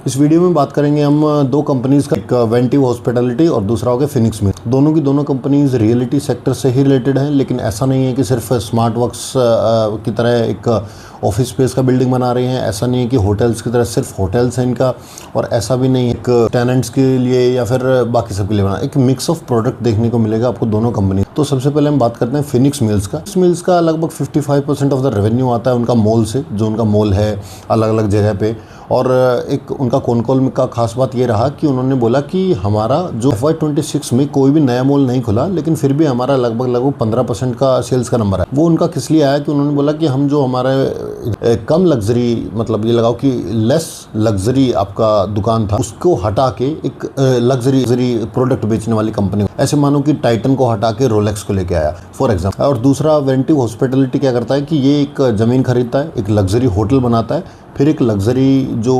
इस वीडियो में बात करेंगे हम दो कंपनीज का, एक वेंटिव हॉस्पिटैलिटी और दूसरा हो गया फिनिक्स मिल्स। दोनों की दोनों कंपनीज रियलिटी सेक्टर से ही रिलेटेड हैं, लेकिन ऐसा नहीं है कि सिर्फ स्मार्ट वर्क्स की तरह एक ऑफिस स्पेस का बिल्डिंग बना रहे हैं। ऐसा नहीं है कि होटल्स की तरह सिर्फ होटल्स हैं इनका, और ऐसा भी नहीं है एक टेनेंट्स के लिए या फिर बाकी सबके लिए बना। एक मिक्स ऑफ प्रोडक्ट देखने को मिलेगा आपको दोनों कंपनी। तो सबसे पहले हम बात करते हैं फिनिक्स मिल्स का। फिनिक्स मिल्स का लगभग 55% ऑफ द रेवेन्यू आता है उनका मॉल से, जो उनका मॉल है अलग अलग जगह पे। और एक उनका कॉन कॉल का खास बात ये रहा कि उन्होंने बोला कि हमारा जो FY26 में कोई भी नया मॉल नहीं खुला, लेकिन फिर भी हमारा लगभग 15% का सेल्स का नंबर है। वो उनका किस लिए आया कि उन्होंने बोला कि हम जो हमारे कम लग्जरी, मतलब ये लगाओ कि लेस लग्जरी आपका दुकान था, उसको हटा के एक लग्जरी प्रोडक्ट बेचने वाली कंपनी, ऐसे मानो कि टाइटन को हटा के रोलेक्स को लेके आया फॉर एग्जाम्पल। और दूसरा वेंटिव हॉस्पिटैलिटी क्या करता है कि ये एक ज़मीन खरीदता है, एक लग्जरी होटल बनाता है, फिर एक लग्जरी जो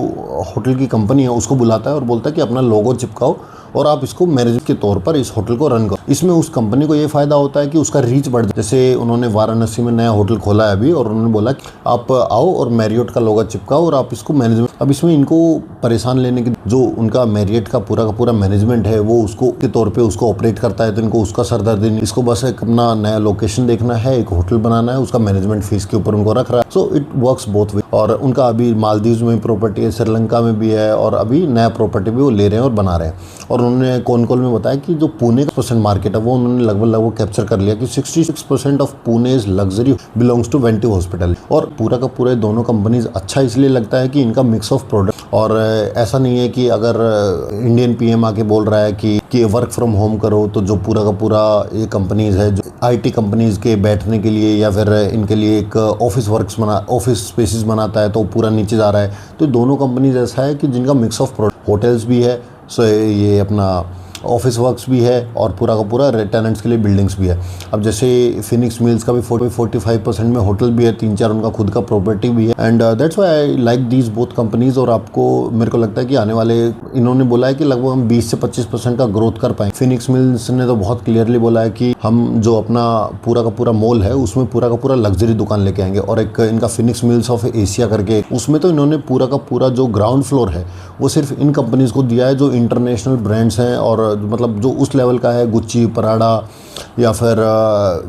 होटल की कंपनी है उसको बुलाता है और बोलता है कि अपना लोगो चिपकाओ और आप इसको मैनेजर के तौर पर इस होटल को रन करो। इसमें उस कंपनी को ये फ़ायदा होता है कि उसका रीच बढ़ जाए। जैसे उन्होंने वाराणसी में नया होटल खोला है अभी, और उन्होंने बोला कि आप आओ और मैरियट का लोगो चिपकाओ और आप इसको मैनेजमेंट। अब इसमें इनको परेशान लेने की, जो उनका मैरियट का पूरा मैनेजमेंट है वो उसको के तौर पर उसको ऑपरेट करता है, तो इनको उसका सरदर्दी नहीं। इसको बस एक अपना नया लोकेशन देखना है, एक होटल बनाना है, उसका मैनेजमेंट फीस के ऊपर उनको रख रहा है। So it works both way. और उनका अभी मालदीव्स में प्रॉपर्टी है, श्रीलंका में भी है, और अभी नया प्रॉपर्टी भी वो ले रहे हैं और बना रहे हैं। और उन्होंने कॉन कॉल में बताया कि जो पुणे का % मार्केट है वो उन्होंने लगभग कैप्चर कर लिया कि 66% of Pune is luxury belongs to Ventive hospital. और पूरा का पूरा दोनों कंपनीज अच्छा इसलिए लगता है कि इनका मिक्स ऑफ प्रोडक्ट, और ऐसा नहीं है कि अगर इंडियन PM आके बोल रहा है कि वर्क फ्रॉम होम करो, तो जो पूरा का पूरा ये कंपनीज है जो IT कंपनीज के बैठने के लिए या फिर इनके लिए एक ऑफिस स्पेसिस बनाता है, तो पूरा नीचे जा रहा है। तो दोनों कंपनीज ऐसा है कि जिनका मिक्स ऑफ प्रोडक्ट, होटल्स भी है, सो ये अपना ऑफिस वर्क्स भी है, और पूरा का पूरा टेनेंट्स के लिए बिल्डिंग्स भी है। अब जैसे फिनिक्स मिल्स का भी 45% में होटल भी है, 3-4 उनका खुद का प्रॉपर्टी भी है। And that's why I like these both companies. और आपको मेरे को लगता है कि आने वाले, इन्होंने बोला है कि लगभग हम 20 से 25% का ग्रोथ कर पाएंगे। फिनिक्स मिल्स ने तो बहुत क्लियरली बोला है कि हम जो अपना पूरा का पूरा मॉल है उसमें पूरा का पूरा लग्जरी दुकान लेके आएंगे। और एक इनका फिनिक्स मिल्स ऑफ एशिया करके, उसमें तो इन्होंने पूरा का पूरा जो ग्राउंड फ्लोर है वो सिर्फ इन कंपनीज को दिया है जो इंटरनेशनल ब्रांड्स हैं, और मतलब जो उस लेवल का है, गुच्ची, पराडा या फिर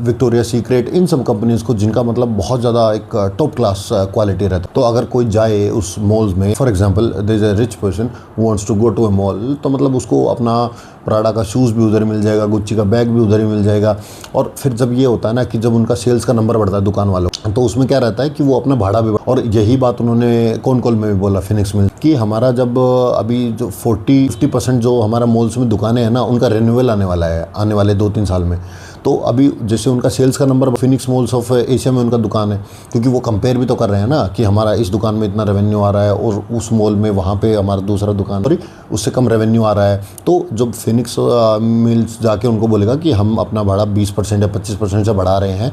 विक्टोरिया सीक्रेट, इन सब कंपनीज को, जिनका मतलब बहुत ज़्यादा एक टॉप क्लास क्वालिटी रहता है। तो अगर कोई जाए उस मॉल्स में, for example there is a rich person who wants to go to a mall, तो मतलब उसको अपना पराडा का शूज़ भी उधर मिल जाएगा, गुच्ची का बैग भी उधर ही मिल जाएगा। और फिर जब ये होता है ना कि जब उनका सेल्स का नंबर बढ़ता है दुकान वालों, तो उसमें क्या रहता है कि वो अपना भाड़ा भी, और यही बात उन्होंने कॉन कॉल में भी बोला फिनिक्स मिल्स कि हमारा जब अभी जो 40-50% जो हमारा मॉल्स में दुकानें हैं ना, उनका रिन्यूअल आने वाला है आने वाले 2-3 साल में। तो अभी जैसे उनका सेल्स का number Phoenix malls of Asia में उनका दुकान है, क्योंकि वो कंपेयर भी तो कर रहे हैं ना कि हमारा इस दुकान में इतना रेवेन्यू आ रहा है और उस मॉल में वहाँ पे हमारा दूसरा दुकान पर उससे कम रेवेन्यू आ रहा है। तो जब फिनिक्स मिल्स जाके उनको बोलेगा कि हम अपना भाड़ा 20% या 25% से बढ़ा रहे हैं,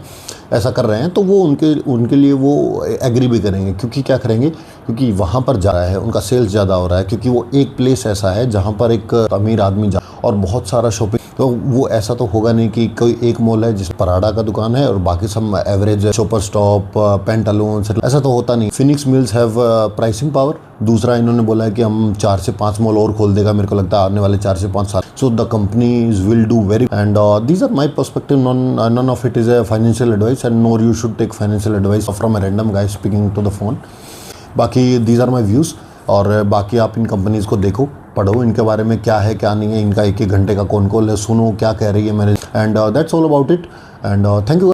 ऐसा कर रहे हैं, तो वो उनके लिए वो एग्री भी करेंगे। क्योंकि क्या करेंगे, क्योंकि वहाँ पर जा रहा है, उनका सेल्स ज़्यादा हो रहा है, क्योंकि वो एक प्लेस ऐसा है जहाँ पर एक अमीर आदमी जा और बहुत सारा शॉपिंग। तो वो ऐसा तो होगा नहीं कि कोई एक मॉल है जिस पराडा का दुकान है और बाकी सब एवरेज शॉपर स्टॉप, पेंटालून, ऐसा तो होता नहीं। Phoenix mills have pricing power. दूसरा इन्होंने बोला है कि हम 4 से 5 मॉल और खोल देगा, मेरे को लगता है आने वाले 4 से 5 साल। So the companies will do very, and these are my perspective. None of it is a financial advice, and nor you should take financial advice from a random guy speaking to the phone. बाकी these are my views, और बाकी आप इन companies को देखो, पढ़ो इनके बारे में क्या है क्या नहीं है, इनका 1-1 घंटे का कॉन कॉल है, सुनो क्या कह रही है मैंने, and that's all about it, and thank you.